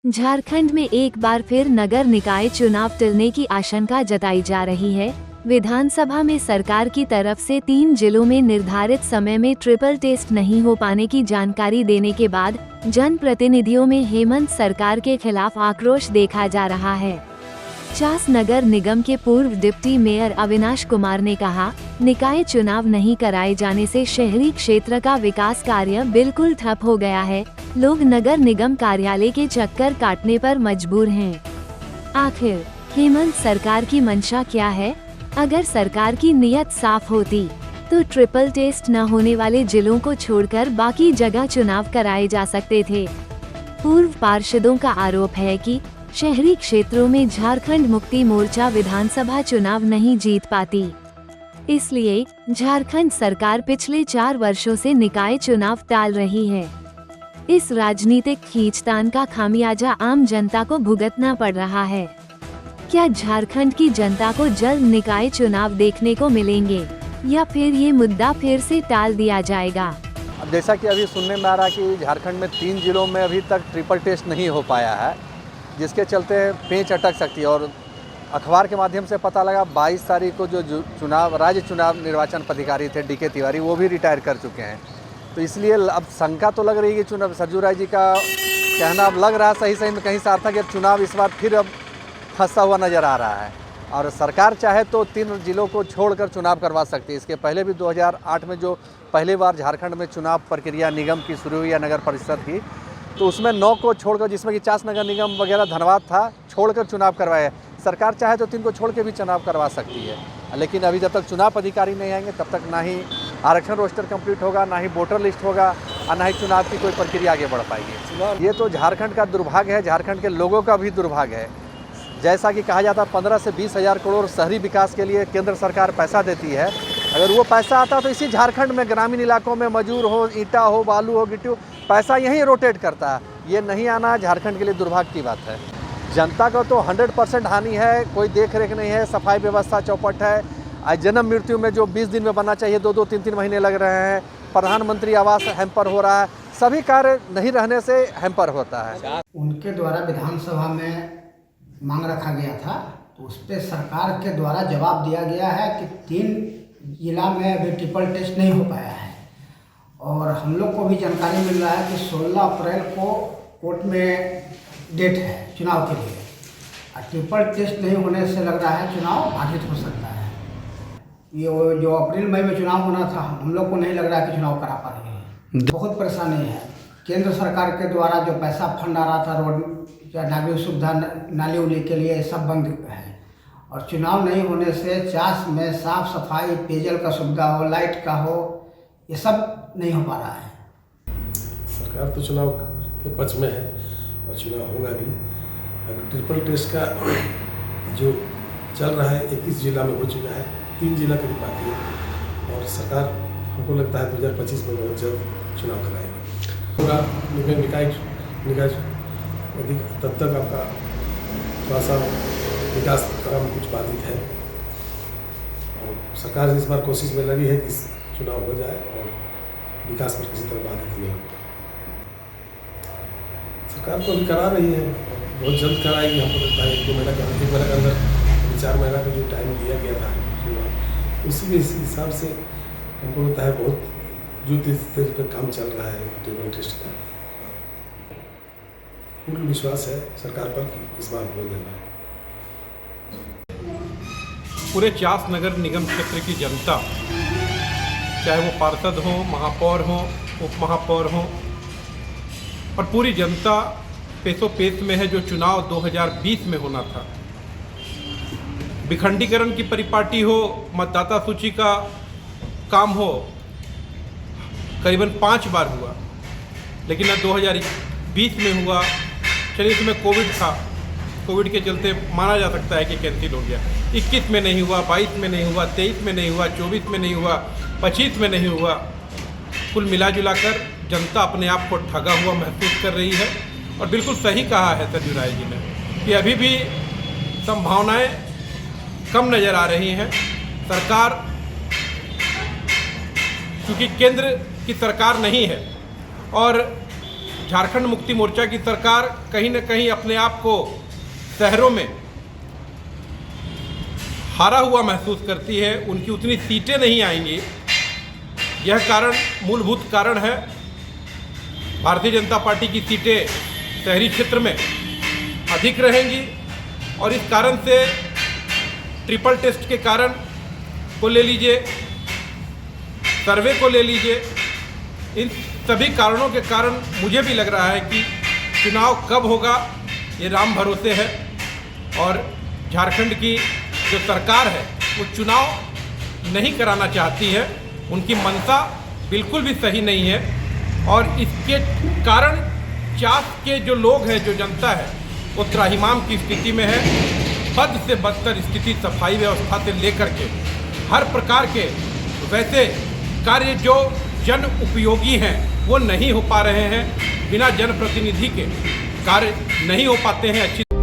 झारखंड में एक बार फिर नगर निकाय चुनाव टलने की आशंका जताई जा रही है। विधानसभा में सरकार की तरफ से 3 जिलों में निर्धारित समय में ट्रिपल टेस्ट नहीं हो पाने की जानकारी देने के बाद जनप्रतिनिधियों में हेमंत सरकार के खिलाफ आक्रोश देखा जा रहा है। चास नगर निगम के पूर्व डिप्टी मेयर अविनाश कुमार ने कहा, निकाय चुनाव नहीं कराए जाने से शहरी क्षेत्र का विकास कार्य बिल्कुल ठप हो गया है। लोग नगर निगम कार्यालय के चक्कर काटने पर मजबूर हैं। आखिर हेमंत सरकार की मंशा क्या है? अगर सरकार की नीयत साफ होती तो ट्रिपल टेस्ट न होने वाले जिलों को छोड़कर बाकी जगह चुनाव कराए जा सकते थे। पूर्व पार्षदों का आरोप है कि शहरी क्षेत्रों में झारखंड मुक्ति मोर्चा विधानसभा चुनाव नहीं जीत पाती, इसलिए झारखंड सरकार पिछले 4 वर्षों से निकाय चुनाव टाल रही है। इस राजनीतिक खींचतान का खामियाजा आम जनता को भुगतना पड़ रहा है। क्या झारखंड की जनता को जल्द निकाय चुनाव देखने को मिलेंगे या फिर ये मुद्दा फिर से टाल दिया जाएगा? अब जैसा कि अभी सुनने में आ रहा है कि झारखंड में 3 जिलों में अभी तक ट्रिपल टेस्ट नहीं हो पाया है, जिसके चलते पेंच अटक सकती है। और अखबार के माध्यम से पता लगा 22 तारीख को जो राज्य चुनाव निर्वाचन पदाधिकारी थे DK तिवारी, वो भी रिटायर कर चुके हैं। तो इसलिए अब शंका तो लग रही है कि चुनाव सरजू राय जी का कहना अब लग रहा है सही में कहीं सार्थक है। चुनाव इस बार फिर अब फंसा हुआ नज़र आ रहा है और सरकार चाहे तो 3 जिलों को छोड़कर चुनाव करवा सकती है। इसके पहले भी 2008 में जो पहली बार झारखंड में चुनाव प्रक्रिया निगम की शुरू हुई या नगर परिषद की, तो उसमें 9 को छोड़कर, जिसमें कि चास नगर निगम वगैरह धनबाद था, छोड़कर चुनाव करवाए। सरकार चाहे तो 3 को छोड़ के भी चुनाव करवा सकती है, लेकिन अभी जब तक चुनाव अधिकारी नहीं आएंगे तब तक ना ही आरक्षण रोस्टर कंप्लीट होगा, ना ही वोटर लिस्ट होगा और ना ही चुनाव की कोई प्रक्रिया आगे बढ़ पाएगी। ये तो झारखंड का दुर्भाग्य है, झारखंड के लोगों का भी दुर्भाग्य है। जैसा कि कहा जाता है 15 से 20 हज़ार करोड़ शहरी विकास के लिए केंद्र सरकार पैसा देती है। अगर वो पैसा आता तो इसी झारखंड में ग्रामीण इलाकों में मजूर हो, ईंटा हो, बालू हो, गिट्टी हो, पैसा यहीं रोटेट करता है। ये नहीं आना झारखंड के लिए दुर्भाग्य की बात है। जनता को तो 100% हानि है, कोई देख रेख नहीं है, सफाई व्यवस्था चौपट है। आज जन्म मृत्यु में जो 20 दिन में बनना चाहिए 2-2, 3-3 महीने लग रहे हैं। प्रधानमंत्री आवास हैम्पर हो रहा है, सभी कार्य नहीं रहने से हैम्पर होता है। उनके द्वारा विधानसभा में मांग रखा गया था, तो उस पर सरकार के द्वारा जवाब दिया गया है कि 3 जिला में अभी ट्रिपल टेस्ट नहीं हो पाया है। और हम लोग को भी जानकारी मिल रहा है कि 16 अप्रैल को कोर्ट में डेट है चुनाव के लिए। और ट्रिपल टेस्ट नहीं होने से लग रहा है चुनाव बाधित हो सकता है। ये जो अप्रैल मई में चुनाव होना था, हम लोग को नहीं लग रहा है कि चुनाव करा पा रहे हैं। बहुत परेशानी है। केंद्र सरकार के द्वारा जो पैसा फंड आ रहा था रोड या नागरिक सुविधा नाली उली के लिए, सब बंद है। और चुनाव नहीं होने से चास में साफ सफाई, पेयजल का सुविधा हो, लाइट का हो, ये सब नहीं हो पा रहा है। सरकार तो चुनाव के पक्ष में है और चुनाव होगा भी। अभी ट्रिपल टेस्ट का जो चल रहा है 21 जिला में हो चुका है, 3 जिला करीब बाकी है। और सरकार हमको लगता है 2025 में बहुत जल्द चुनाव कराएगी। पूरा निकाय यदि तब तक आपका थोड़ा सा विकास काम कुछ बाधित है। और सरकार इस बार कोशिश में लगी है कि चुनाव हो जाए और विकास पर किसी तरह बाधित नहीं हो। सरकार तो अभी करा रही है, बहुत जल्द कराएगी। हमको लगता है 1-2 महीना के 1 महीने के अंदर 4 महीना का जो टाइम दिया गया था उसी के हिसाब से हमको लगता है बहुत जो तेज पर काम चल रहा है ट्रिपल टेस्ट का। पूर्ण विश्वास है सरकार पर कि इस बार हो जाएगा। पूरे चास नगर निगम क्षेत्र की जनता, चाहे वो पार्षद हो, महापौर हो, उप महापौर हो, और पूरी जनता पेशो पेश में है जो चुनाव 2020 में होना था। विखंडीकरण की परिपाटी हो, मतदाता सूची का काम हो, करीबन 5 बार हुआ, लेकिन अब 2020 में हुआ। चलिए, इसमें कोविड था, कोविड के चलते माना जा सकता है कि कैंसिल हो गया। 21 में नहीं हुआ, 22 में नहीं हुआ, 23 में नहीं हुआ, 24 में नहीं हुआ, 25 में नहीं हुआ। कुल मिला जुलाकर जनता अपने आप को ठगा हुआ महसूस कर रही है। और बिल्कुल सही कहा है सरजू राय जी ने कि अभी भी संभावनाएं कम नज़र आ रही हैं। सरकार, क्योंकि केंद्र की सरकार नहीं है और झारखंड मुक्ति मोर्चा की सरकार कहीं न कहीं अपने आप को शहरों में हारा हुआ महसूस करती है। उनकी उतनी सीटें नहीं आएंगी, यह कारण मूलभूत कारण है। भारतीय जनता पार्टी की सीटें शहरी क्षेत्र में अधिक रहेंगी और इस कारण से ट्रिपल टेस्ट के कारण को ले लीजिए, सर्वे को ले लीजिए, इन सभी कारणों के कारण मुझे भी लग रहा है कि चुनाव कब होगा ये राम भरोसे है। और झारखंड की जो सरकार है वो चुनाव नहीं कराना चाहती है, उनकी मंशा बिल्कुल भी सही नहीं है। और इसके कारण चास के जो लोग हैं, जो जनता है, वो त्राहिमाम की स्थिति में है। बद से बदतर स्थिति सफाई व्यवस्था से लेकर के हर प्रकार के वैसे कार्य जो जन उपयोगी हैं वो नहीं हो पा रहे हैं। बिना जनप्रतिनिधि के कार्य नहीं हो पाते हैं अच्छी